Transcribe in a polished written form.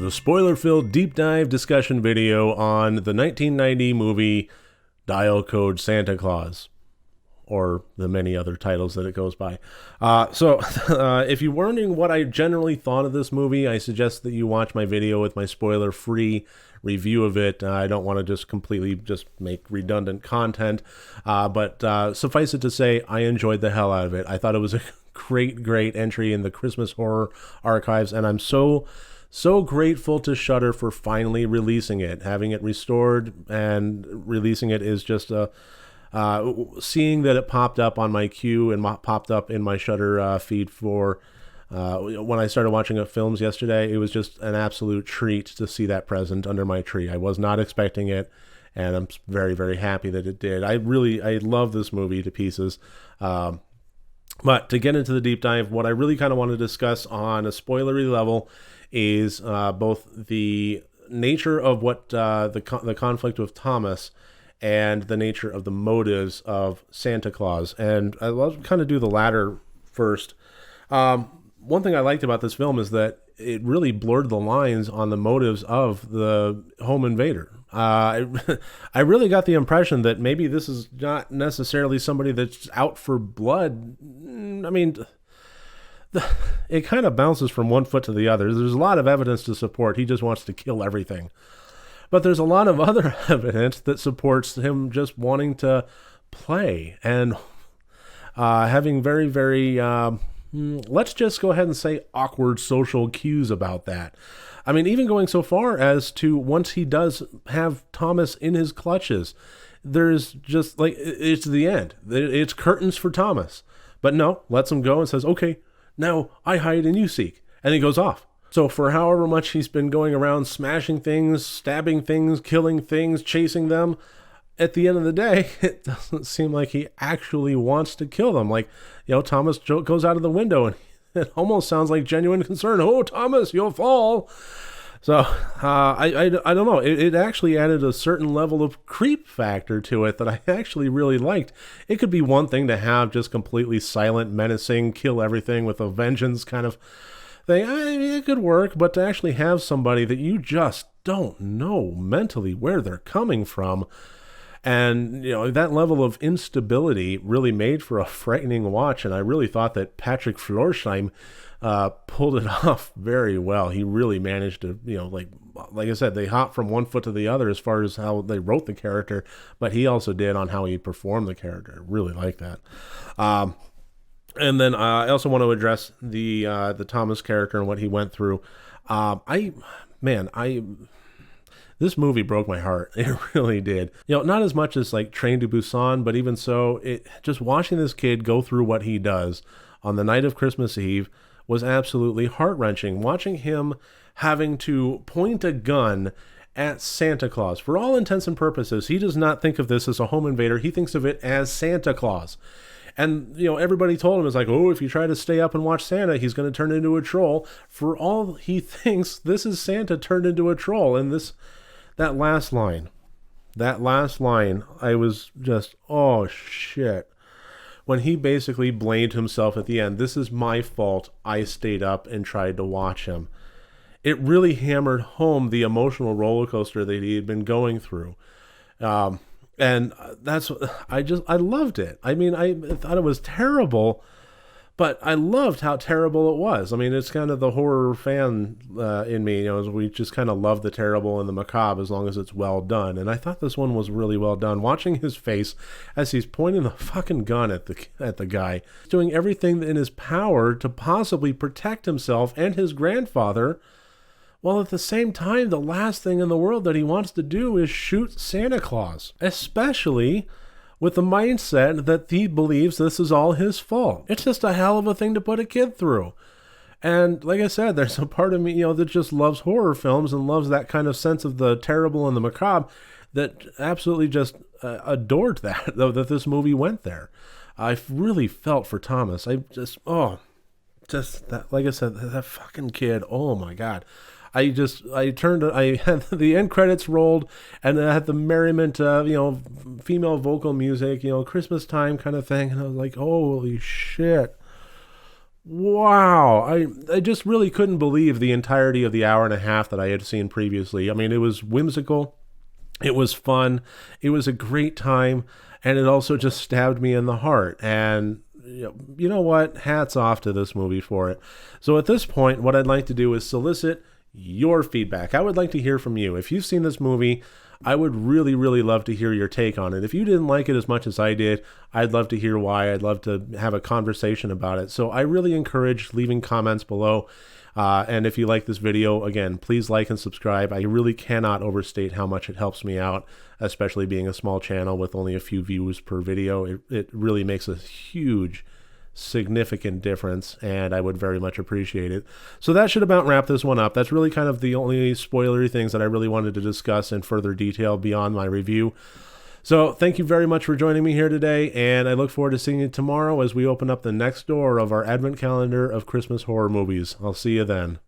the spoiler-filled deep dive discussion video on the 1990 movie Dial Code Santa Claus, or the many other titles that it goes by. If you're wondering what I generally thought of this movie, I suggest that you watch my video with my spoiler-free review of it. I don't want to just completely just make redundant content, but suffice it to say, I enjoyed the hell out of it. I thought it was a great entry in the Christmas horror archives, and I'm so grateful to Shudder for finally releasing it. Having it restored and releasing it is just seeing that it popped up on my queue and popped up in my Shudder feed for when I started watching films yesterday. It was just an absolute treat to see that present under my tree. I was not expecting it, and I'm very happy that it did. I love this movie to pieces. But to get into the deep dive, what I really kind of want to discuss on a spoilery level is both the nature of what the conflict with Thomas and the nature of the motives of Santa Claus. And I'll kind of do the latter first. One thing I liked about this film is that it really blurred the lines on the motives of the home invader. I really got the impression that maybe this is not necessarily somebody that's out for blood. I mean, it kind of bounces from one foot to the other. There's a lot of evidence to support he just wants to kill everything. But there's a lot of other evidence that supports him just wanting to play and having very, let's just go ahead and say awkward social cues about that. I mean, even going so far as to once he does have Thomas in his clutches, there's just like, it's the end. It's curtains for Thomas. But no, lets him go and says, okay, now I hide and you seek. And he goes off. So for however much he's been going around smashing things, stabbing things, killing things, chasing them, at the end of the day, it doesn't seem like he actually wants to kill them. Like, Thomas goes out of the window and it almost sounds like genuine concern. Oh, Thomas, you'll fall. So I don't know. It actually added a certain level of creep factor to it that I actually really liked. It could be one thing to have just completely silent, menacing, kill everything with a vengeance kind of thing. I mean, it could work, but to actually have somebody that you just don't know mentally where they're coming from, and that level of instability really made for a frightening watch. And I really thought that Patrick Florsheim pulled it off very well. He really managed to, like I said, they hop from one foot to the other as far as how they wrote the character, but he also did on how he performed the character. I really like that. And then I also want to address the Thomas character and what he went through. This movie broke my heart. It really did. Not as much as like Train to Busan, but even so, just watching this kid go through what he does on the night of Christmas Eve was absolutely heart-wrenching. Watching him having to point a gun at Santa Claus. For all intents and purposes, he does not think of this as a home invader. He thinks of it as Santa Claus. And, everybody told him, it's like, oh, if you try to stay up and watch Santa, he's going to turn into a troll. For all he thinks, this is Santa turned into a troll. And that last line, I was just, oh, shit. When he basically blamed himself at the end, this is my fault, I stayed up and tried to watch him. It really hammered home the emotional roller coaster that he had been going through. And I loved it. I mean, I thought it was terrible, but I loved how terrible it was. I mean, it's kind of the horror fan in me, we just kind of love the terrible and the macabre as long as it's well done. And I thought this one was really well done. Watching his face as he's pointing the fucking gun at the guy, doing everything in his power to possibly protect himself and his grandfather, while at the same time, the last thing in the world that he wants to do is shoot Santa Claus, especially with the mindset that he believes this is all his fault. It's just a hell of a thing to put a kid through. And like I said, there's a part of me, that just loves horror films and loves that kind of sense of the terrible and the macabre that absolutely just adored that, though, that this movie went there. I really felt for Thomas. Like I said, that fucking kid, oh my God. I had the end credits rolled, and I had the merriment, female vocal music, Christmas time kind of thing, and I was like, holy shit. Wow, I just really couldn't believe the entirety of the hour and a half that I had seen previously. I mean, it was whimsical, it was fun, it was a great time, and it also just stabbed me in the heart. And you know what? Hats off to this movie for it. So at this point, what I'd like to do is solicit your feedback. I would like to hear from you. If you've seen this movie, I would really, really love to hear your take on it. If you didn't like it as much as I did, I'd love to hear why. I'd love to have a conversation about it. So I really encourage leaving comments below. And if you like this video, again, please like and subscribe. I really cannot overstate how much it helps me out, especially being a small channel with only a few views per video. It really makes a huge, significant difference, and I would very much appreciate it. So that should about wrap this one up. That's really kind of the only spoilery things that I really wanted to discuss in further detail beyond my review. So thank you very much for joining me here today, and I look forward to seeing you tomorrow as we open up the next door of our advent calendar of Christmas horror movies. I'll see you then.